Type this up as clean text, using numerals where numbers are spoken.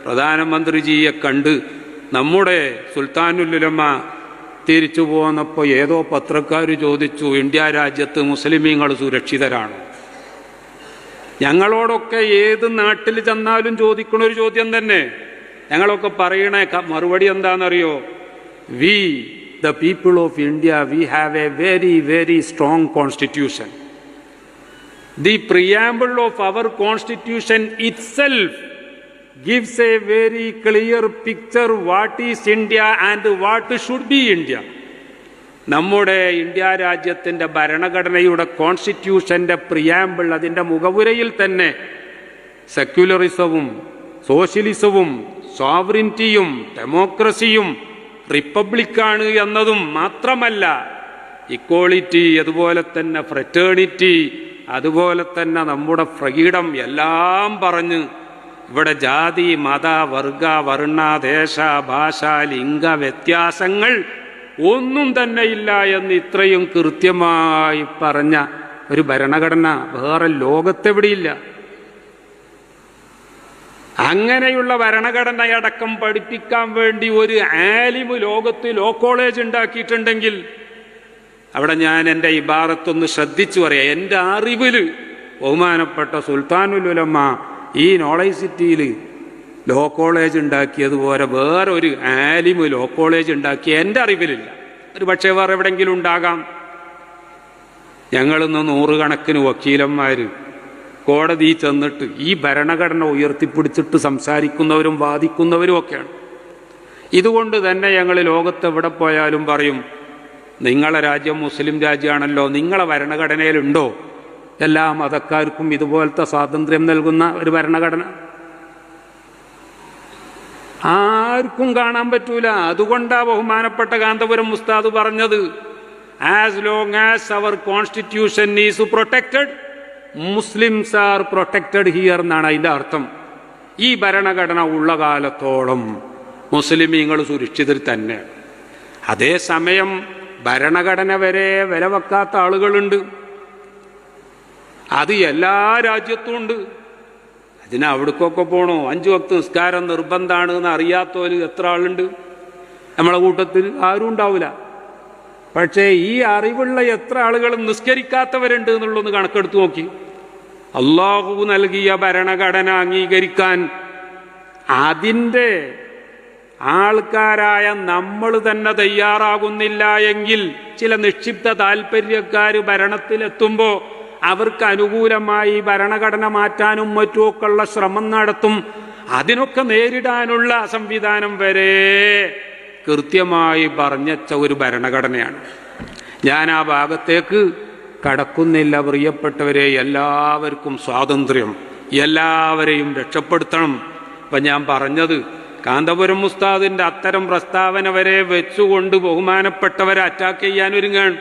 പ്രധാനമന്ത്രിജിയെ കണ്ട് നമ്മുടെ സുൽത്താനുൽ ഉലമ തിരിച്ചു പോന്നപ്പോൾ ഏതോ പത്രക്കാർ ചോദിച്ചു, ഇന്ത്യ രാജ്യത്ത് മുസ്ലിമീങ്ങൾ സുരക്ഷിതരാണോ? ഞങ്ങളോടൊക്കെ ഏത് നാട്ടിൽ ചെന്നാലും ചോദിക്കുന്ന ഒരു ചോദ്യം തന്നെ. ഞങ്ങളൊക്കെ പറയണ മറുപടി എന്താണെന്നറിയോ? We the people of India, we have a very very strong constitution. The preamble of our constitution itself gives a very clear picture what is India and what should be India. നമ്മുടെ India രാജ്യത്തിൻ്റെ ഭരണഘടനയുടെ കോൺസ്റ്റിറ്റ്യൂഷൻ്റെ preamble, അതിൻ്റെ മുഖവുരയിൽ തന്നെ സെക്യുലറിസവും സോഷ്യലിസവും സോവറിൻറ്റിയും ഡെമോക്രസിയും റിപ്പബ്ലിക്കാണ് എന്നതും മാത്രമല്ല, equality, അതുപോലെ തന്നെ fraternity, അതുപോലെ തന്നെ നമ്മുടെ ഫ്രീഡം എല്ലാം പറഞ്ഞ് ഇവിടെ ജാതി മത വർഗ വർണ്ണ ദേശ ഭാഷ ലിംഗ വ്യത്യാസങ്ങൾ ഒന്നും തന്നെ ഇല്ല എന്ന് ഇത്രയും കൃത്യമായി പറഞ്ഞ ഒരു ഭരണഘടന വേറെ ലോകത്തെവിടെയില്ല. അങ്ങനെയുള്ള ഭരണഘടനയടക്കം പഠിപ്പിക്കാൻ വേണ്ടി ഒരു ആലിമ് ലോകത്ത് ലോ കോളേജ് ഉണ്ടാക്കിയിട്ടുണ്ടെങ്കിൽ അവിടെ ഞാൻ എൻ്റെ ഇബാറത്തൊന്ന് ശ്രദ്ധിച്ചു പറയാം. എൻ്റെ അറിവിൽ ബഹുമാനപ്പെട്ട സുൽത്താനുൽ ഉലമ ഈ നോളജ് സിറ്റിയിൽ ലോ കോളേജ് ഉണ്ടാക്കിയതുപോലെ വേറൊരു ആലിമ് ലോ കോളേജ് ഉണ്ടാക്കിയ എൻ്റെ അറിവിലില്ല. ഒരു പക്ഷേ വേറെ എവിടെയെങ്കിലും ഉണ്ടാകാം. ഞങ്ങളിന്ന് നൂറുകണക്കിന് വക്കീലന്മാർ കോടതി ചെന്നിട്ട് ഈ ഭരണഘടന ഉയർത്തിപ്പിടിച്ചിട്ട് സംസാരിക്കുന്നവരും വാദിക്കുന്നവരും ഒക്കെയാണ്. ഇതുകൊണ്ട് തന്നെ ഞങ്ങൾ ലോകത്തെവിടെ പോയാലും പറയും, നിങ്ങളെ രാജ്യം മുസ്ലിം രാജ്യമാണല്ലോ, നിങ്ങളെ ഭരണഘടനയിലുണ്ടോ എല്ലാ മതക്കാർക്കും ഇതുപോലത്തെ സ്വാതന്ത്ര്യം നൽകുന്ന ഒരു ഭരണഘടന? ആർക്കും കാണാൻ പറ്റൂല. അതുകൊണ്ടാ ബഹുമാനപ്പെട്ട കാന്തപുരം ഉസ്താദ് പറഞ്ഞത്, as long as our constitution is protected, Muslims are protected here എന്നാണ് അതിൻ്റെ അർത്ഥം. ഈ ഭരണഘടന ഉള്ള കാലത്തോളം മുസ്ലിമീങ്ങൾ സുരക്ഷിതർ തന്നെ. അതേസമയം ഭരണഘടന വരെ വില വെക്കാത്ത ആളുകളുണ്ട്. അത് എല്ലാ രാജ്യത്തും ഉണ്ട്. അതിന് അവിടേക്കൊക്കെ പോകണോ? 5 വക്ത് നിസ്കാരം നിർബന്ധമാണ് എന്ന് അറിയാത്തവർ എത്ര ആളുണ്ട്? നമ്മളെ കൂട്ടത്തിൽ ആരും ഉണ്ടാവില്ല. പക്ഷേ ഈ അറിവുള്ള എത്ര ആളുകളും നിസ്കരിക്കാത്തവരുണ്ട് എന്നുള്ളൊന്ന് കണക്കെടുത്ത് നോക്കി. അള്ളാഹു നൽകിയ ഭരണഘടന അംഗീകരിക്കാൻ അതിൻ്റെ ആൾക്കാരായ നമ്മൾ തന്നെ തയ്യാറാകുന്നില്ല എങ്കിൽ ചില നിക്ഷിപ്ത താല്പര്യക്കാർ ഭരണത്തിലെത്തുമ്പോൾ അവർക്ക് അനുകൂലമായി ഭരണഘടന മാറ്റാനും മറ്റുമൊക്കെയുള്ള ശ്രമം നടത്തും. അതിനൊക്കെ നേരിടാനുള്ള സംവിധാനം വരെ കൃത്യമായി പറഞ്ഞച്ച ഒരു ഭരണഘടനയാണ്. ഞാൻ ആ ഭാഗത്തേക്ക് കടക്കുന്നില്ല. പ്രിയപ്പെട്ടവരെ, എല്ലാവർക്കും സ്വാതന്ത്ര്യം, എല്ലാവരെയും രക്ഷപ്പെടുത്തണം. ഇപ്പം ഞാൻ പറഞ്ഞത് കാന്തപുരം ഉസ്താദിൻ്റെ അത്തരം പ്രസ്താവന വരെ വെച്ചുകൊണ്ട് ബഹുമാനപ്പെട്ടവരെ അറ്റാക്ക് ചെയ്യാനൊരുങ്ങാണ്.